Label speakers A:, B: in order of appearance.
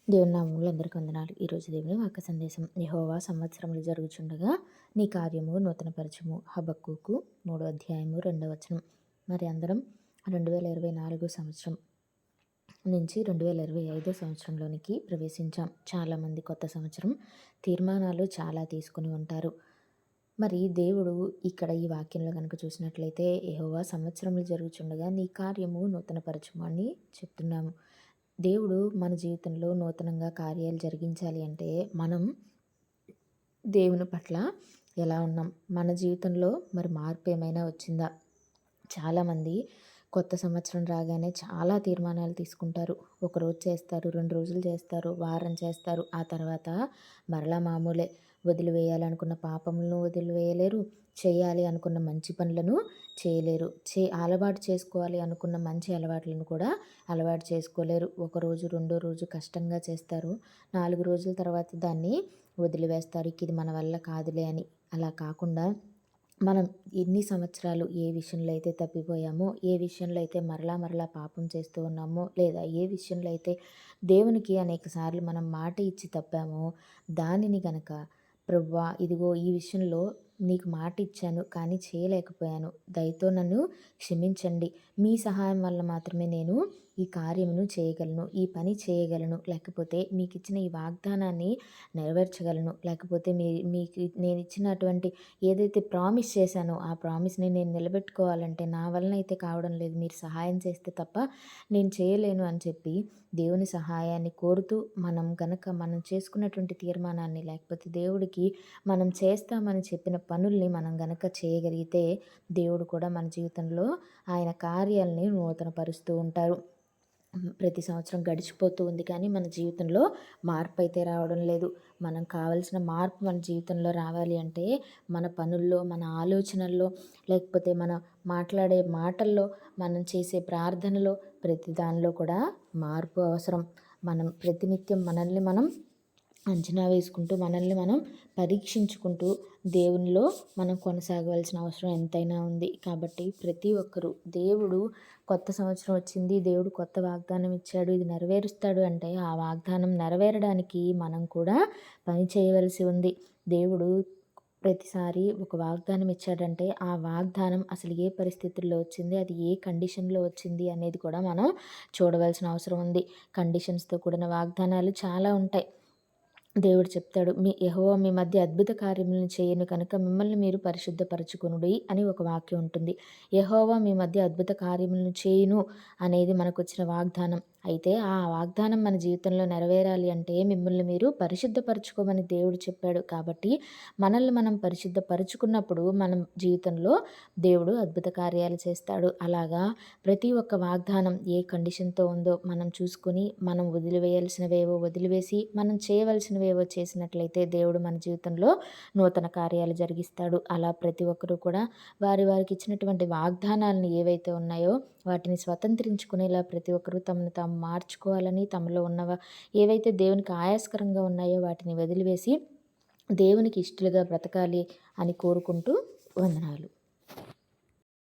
A: దేవుని నామములో అందరికీ వందనాలు. ఈరోజు దేవుని వాక్య సందేశం. యెహోవా సంవత్సరములు జరుగుచుండగా నీ కార్యము నూతనపరచుము. హబక్కూకు 3వ అధ్యాయము 2వ వచనం. మరి అందరం 2024 సంవత్సరం నుంచి 2025 సంవత్సరంలోనికి ప్రవేశించాం. చాలామంది కొత్త సంవత్సరం తీర్మానాలు చాలా తీసుకుని ఉంటారు. మరి దేవుడు ఇక్కడ ఈ వాక్యంలో కనుక చూసినట్లయితే యెహోవా సంవత్సరములు జరుగుచుండగా నీ కార్యము నూతనపరచుము అని చెప్తున్నాము. దేవుడు మన జీవితంలో నూతనంగా కార్యాలు జరిగించాలి అంటే మనం దేవుని పట్ల ఎలా ఉన్నాం? మన జీవితంలో మరి మార్పు ఏమైనా వచ్చిందా? చాలామంది కొత్త సంవత్సరం రాగానే చాలా తీర్మానాలు తీసుకుంటారు. ఒకరోజు చేస్తారు, 2 రోజులు చేస్తారు, వారం చేస్తారు. ఆ తర్వాత మరలా మామూలే. వదిలివేయాలనుకున్న పాపములను వదిలివేయలేరు. చేయాలి అనుకున్న మంచి పనులను చేయలేరు. అలవాటు చేసుకోవాలి అనుకున్న మంచి అలవాట్లను కూడా అలవాటు చేసుకోలేరు. ఒకరోజు, రెండో రోజు కష్టంగా చేస్తారు. 4 రోజుల తర్వాత దాన్ని వదిలివేస్తారు. ఇది మన వల్ల కాదులే అని. అలా కాకుండా మనం ఎన్ని సంవత్సరాలు ఏ విషయంలో అయితే తప్పిపోయామో, ఏ విషయంలో అయితే మరలా పాపం చేస్తూ ఉన్నామో, లేదా ఏ విషయంలో అయితే దేవునికి అనేక సార్లు మనం మాట ఇచ్చి తప్పామో, దానిని గనక ప్రభువా ఇదిగో ఈ విషయంలో నీకు మాట ఇచ్చాను కానీ చేయలేకపోయాను, దయతో నన్ను క్షమించండి, మీ సహాయం వల్ల మాత్రమే నేను ఈ కార్యమును చేయగలను, ఈ పని చేయగలను, లేకపోతే మీకు ఇచ్చిన ఈ వాగ్దానాన్ని నెరవేర్చగలను, లేకపోతే మీకు నేను ఇచ్చినటువంటి ఏదైతే ప్రామిస్ చేశానో ఆ ప్రామిస్ని నేను నిలబెట్టుకోవాలంటే నా వలన అయితే కావడం లేదు, మీరు సహాయం చేస్తే తప్ప నేను చేయలేను అని చెప్పి దేవుని సహాయాన్ని కోరుతూ మనం చేసుకున్నటువంటి తీర్మానాన్ని, లేకపోతే దేవుడికి మనం చేస్తామని చెప్పిన పనుల్ని మనం గనక చేయగలిగితే దేవుడు కూడా మన జీవితంలో ఆయన కార్యాలని నూతనపరుస్తూ ఉంటారు. ప్రతి సంవత్సరం గడిచిపోతూ ఉంది కానీ మన జీవితంలో మార్పు అయితే రావడం లేదు. మనం కావాల్సిన మార్పు మన జీవితంలో రావాలి అంటే మన పనుల్లో, మన ఆలోచనల్లో, లేకపోతే మనం మాట్లాడే మాటల్లో, మనం చేసే ప్రార్థనలో, ప్రతి దానిలో కూడా మార్పు అవసరం. మనం ప్రతినిత్యం మనల్ని మనం అంచనా వేసుకుంటూ, మనల్ని మనం పరీక్షించుకుంటూ దేవునిలో మనం కొనసాగవలసిన అవసరం ఎంతైనా ఉంది. కాబట్టి ప్రతి ఒక్కరూ దేవుడు కొత్త సంవత్సరం వచ్చింది, దేవుడు కొత్త వాగ్దానం ఇచ్చాడు, ఇది నెరవేరుస్తాడు అంటే ఆ వాగ్దానం నెరవేరడానికి మనం కూడా పని చేయవలసి ఉంది. దేవుడు ప్రతిసారి ఒక వాగ్దానం ఇచ్చాడంటే ఆ వాగ్దానం అసలు ఏ పరిస్థితుల్లో వచ్చింది, అది ఏ కండిషన్లో వచ్చింది అనేది కూడా మనం చూడవలసిన అవసరం ఉంది. కండిషన్స్తో కూడిన వాగ్దానాలు చాలా ఉంటాయి. దేవుడు చెప్తాడు, యెహోవా మీ మధ్య అద్భుత కార్యములను చేయను కనుక మిమ్మల్ని మీరు పరిశుద్ధపరచుకొనుడి అని ఒక వాక్యం ఉంటుంది. యెహోవా మీ మధ్య అద్భుత కార్యములను చేయును అనేది మనకు వచ్చిన వాగ్దానం. అయితే ఆ వాగ్దానం మన జీవితంలో నెరవేరాలి అంటే మిమ్మల్ని మీరు పరిశుద్ధపరచుకోమని దేవుడు చెప్పాడు. కాబట్టి మనల్ని మనం పరిశుద్ధపరచుకున్నప్పుడు మనం జీవితంలో దేవుడు అద్భుత కార్యాలు చేస్తాడు. అలాగా ప్రతి ఒక్క వాగ్దానం ఏ కండిషన్తో ఉందో మనం చూసుకొని, మనం వదిలివేయాల్సినవేవో వదిలివేసి, మనం చేయవలసినవేవో చేసినట్లయితే దేవుడు మన జీవితంలో నూతన కార్యాలు జరిగిస్తాడు. అలా ప్రతి ఒక్కరూ కూడా వారికి ఇచ్చినటువంటి వాగ్దానాలను ఏవైతే ఉన్నాయో వాటిని స్వతంత్రించుకునేలా ప్రతి ఒక్కరూ తమను తాము మార్చుకోవాలని, తమలో ఏవైతే దేవునికి ఆయాస్కరంగా ఉన్నాయో వాటిని వదిలివేసి దేవునికి ఇష్టలుగా బ్రతకాలి అని కోరుకుంటూ వందనాలు.